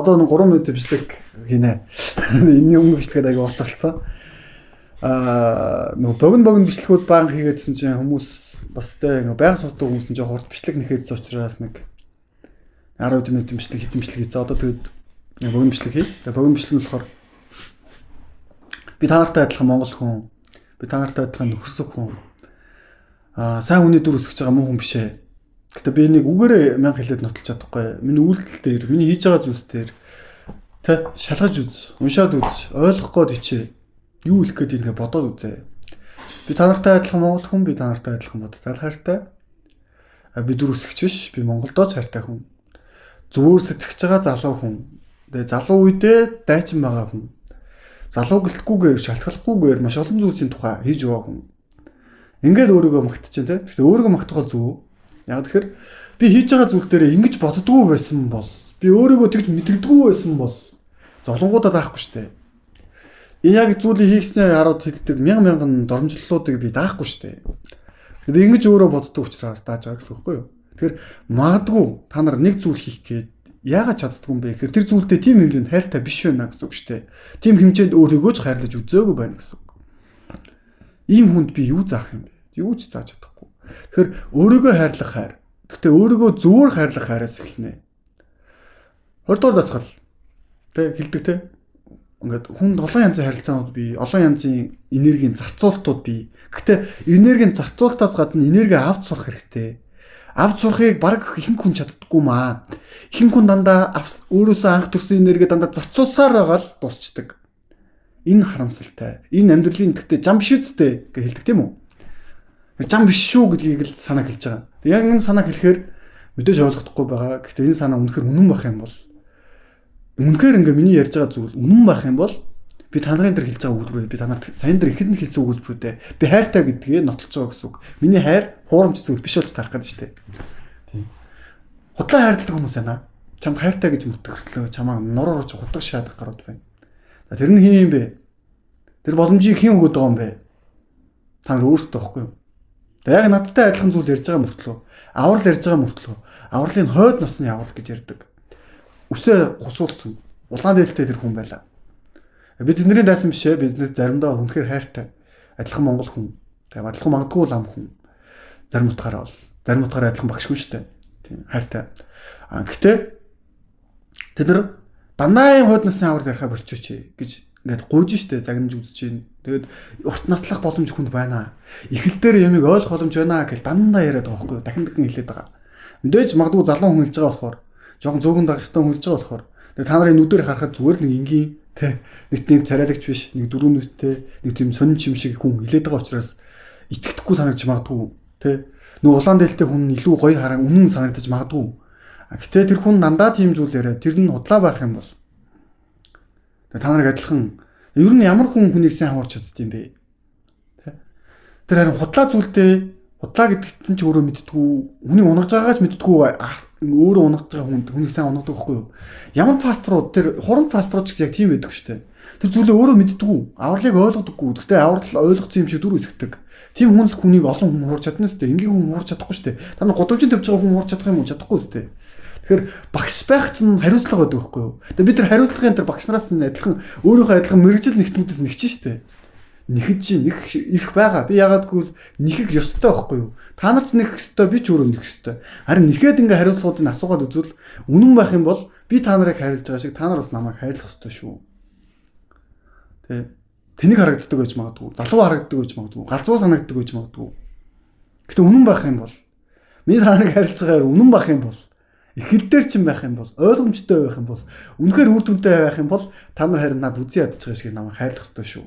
одоо 3 минут бичлэг хийнэ. Энэний өмнө бичлэгээд аяга урт болсон. Нөгөө богино бичлэгүүд банк хийгээдсэн чинь хүмүүс бас тэ байнга сонсдог хүмүүс нь жоох урт бичлэг нэхээдсэн учраас нэг 10 минут бичлэг хитэн бичлэг хийсэн. Одоо тэгээд богино бичлэг хий. Тэгээд богино бичлэг нь болохоор би та нартай адилхан монгол хүн, би та нартай адилхан нөхөрсөг хүн. Сайн хүний дүр өсгөж байгаа муу хүн биш ээ. Гэтэ би нэг үгээрээ мянга хэлээд нотолж чадахгүй. Миний үйлдэл дээр, миний хийж байгаа зүйлс дээр тэ шалгаж үз, уншаад үз, ойлгох гээд хичээ. Юу хэлэх гээд ингэ бодоод үзье. Би та нартай адилхан монгол хүн, би та нартай адилхан бодтой хайртай. Би дүр өсгөж биш, би Монголдоо ч хайртай хүн. Зүгээр сэтгэж байгаа залуу хүн. Тэгээ залуу үедээ дайчин байгаа хүн. Залуу гэлтгүүгээр, шалтгааллахгүйгээр маш олон зүйлсийн тухай хийж байгаа хүн. Ингээд өөрийгөө магтчихээн тэ. Гэхдээ өөрийгөө магтах бол зөв. Яг тэгэхээр би хийж байгаа зүйл дээр ингэж боддгоо байсан бол, би өөрийгөө тэгж мэддэггүй байсан бол зовлонгуудаа даахгүй штэ. Энэ яг зүйлийг хийснээр хараад хэлдэг мянган доромжллуудыг би даахгүй штэ. Би ингэж өөрөө боддог учраас дааж байгаа гэсэн үг байхгүй юу? Тэгэхээр магадгүй та нар нэг зүйл хийх гээд яагаад чаддгүй юм бэ гэхээр тэр зүйлдээ тийм хэмжээнд хайртай биш байна гэсэн үг штэ. Тийм хэмжээнд өөрийгөө ч хайрлаж үзээгүй байна гэсэн үг. Ийм хүнд би юу заах юм бэ? Юу ч зааж чадахгүй. Тэгэхээр өөрийгөө хайрлах хайр. Гэхдээ өөрийгөө зүгээр хайрлах хайраас эхэлнэ. 20 дугаар дасгал. Тэ хэлдэг тэ. Ингээд хүн олон янзын харилцаанууд бий, олон янзын энергийн зарцуултууд бий. Гэхдээ энергийн зарцуултаас гадна энерги авч сурах хэрэгтэй. Авч сурахыг баг ихэнх хүн чаддаггүй маа. Ихэнх хүн дандаа өөрөөсөө анх төрсөн энерги дандаа зарцуулсаар байгаа л дуусчдаг. Энэ харамсалтай. Энэ амьдралын гэхдээ зам биш үстэй гэж хэлдэг тийм үү? Зам биш шүү гэдгийг л санаа хэлж байгаа. Яг энэ санаа хэлэхээр мэдээж ойлгохгүй байгаа. Гэхдээ энэ санаа үнэхээр үнэн байх юм бол үнэхээр ингээ миний ярьж байгаа зүйл үнэн байх юм бол би та нарын дээр хэлж байгаа өгүүлбэрээ би та нарт сайн дээр ихэд нь хэлсэн өгүүлбэрүүдээ би хайртай гэдгээ нотолж байгаа гэсэн үг. Миний хайр хуурамч зүйл биш болж тарах гэдэг шүү дээ. Тийм. Худлаа хайрладаг хүмүүс байна. Чамд хайртай гэж мөртгөртлөө чамаа нуруур ч хутгах шаардах гарууд байна. За тэр нь хин юм бэ? Тэр боломжийг хэн өгöd байгаа юм бэ? Та нар өөрсдөө байхгүй юу? Яг надтай адилхан зүйл ярьж байгаа мөртлөө аврал ярьж байгаа мөртлөө авралын хойд насны аврал гэж ярьдаг. Үсээ гусуулсан улаан дээлтэй тэр хүн байлаа. Би тэдний дайсан биш ээ. Бид заримдаа үнэхээр хайртай адилхан монгол хүн. Тэгээ адилхан магадгүй лам хүн. Зарим утгаараа бол зарим утгаараа адилхан багшгүй шүү дээ. Тийм хайртай. Гэхдээ тэд нар данаан хойд насны аврал ярихаа болчихооч гэж ингээд гуйж штэ загнаж үзэж байна. Тэгээд урт наслах боломж хүнд байна. Эхэл дээр ямиг ойлгох боломж байна гэж дандаа яриад байгаа байхгүй юу? Дахин хэлээд байгаа. Мэдээж магадгүй залуу хүн хэлж байгаа болохоор жоохон зөөгөн дагстан хүн хэлж байгаа болохоор тэгээд та нарын нүдээр харахад зүгээр нэг энгийн тэ нэг тийм царайлагч биш, нэг дөрөв нүдтэй, нэг тийм сонин чим шиг хүн хэлээд байгаа учраас итгэдэггүй санагдаж магадгүй тэ нөө улаан дээлтэй хүн илүү гоё хараа үнэн санагдаж магадгүй. Гэтэ тэр хүн дандаа тийм зүйл яриа тэр нь худлаа байх юм бол та нарыг адилхан ер нь ямар хүн хүнийг сайн хуурч чадд юм бэ? Тэр харин худлаа зүйлдээ худлаа гэдэгт нь ч өөрөө мэддэггүй, хүний унгаж байгаач мэддэггүй өөрөө унгаж байгаа хүнийг сайн унгаддаг байхгүй юу? Ямар пасторууд тэр хуран пасторууд ч гэсэн яг тийм байдаг шүү дээ. Тэр зүйлээ өөрөө мэддэггүй, авралыг ойлгодоггүй. Гэхдээ аврал ойлгоцсон юм шиг дүр эсгдэг. Тийм хүн л хүнийг олон хүн хуурч чадна шүү дээ. Энгийн хүн хуурч чадахгүй шүү дээ. Та нар годомжинд тавьж байгаа хүн хуурч чадах юм уу? Чадахгүй шүү дээ. Тэгэхээр багш байх чинь хариуцлага байдаг байхгүй юу? Тэгээ бид нар хариуцлагын тэр багш нараас нь адилхан өөрийнхөө адилхан мэрэгжил нэгтнүүдээс нэгч штэ. Нэхэж нэх ирэх байгаа. Би яагаадгүй нэхэх ёстой байхгүй юу? Та нар ч нэх ёстой, би ч өөрөө нэх ёстой. Харин нэхэд ингээ хариуцлагуудыг асуугаад үзвэл үнэн байх юм бол би та нарыг хайрлаж байгаа шиг та нар бас намайг хайрлах ёстой шүү. Тэ тэнэг харагддаг байж магадгүй, залуу харагддаг байж магадгүй, галзуу санагддаг байж магадгүй. Гэтэ үнэн байх юм бол миний та нарыг хайрлаж байгаагаар үнэн байх юм бол эхэл дээр ч юм байх юм бол ойлгомжтой байх юм бол үнэхээр үр дүнтэй байх юм бол та нар харин над үзий ядж байгаа шиг намайг хайрлах ёстой шүү.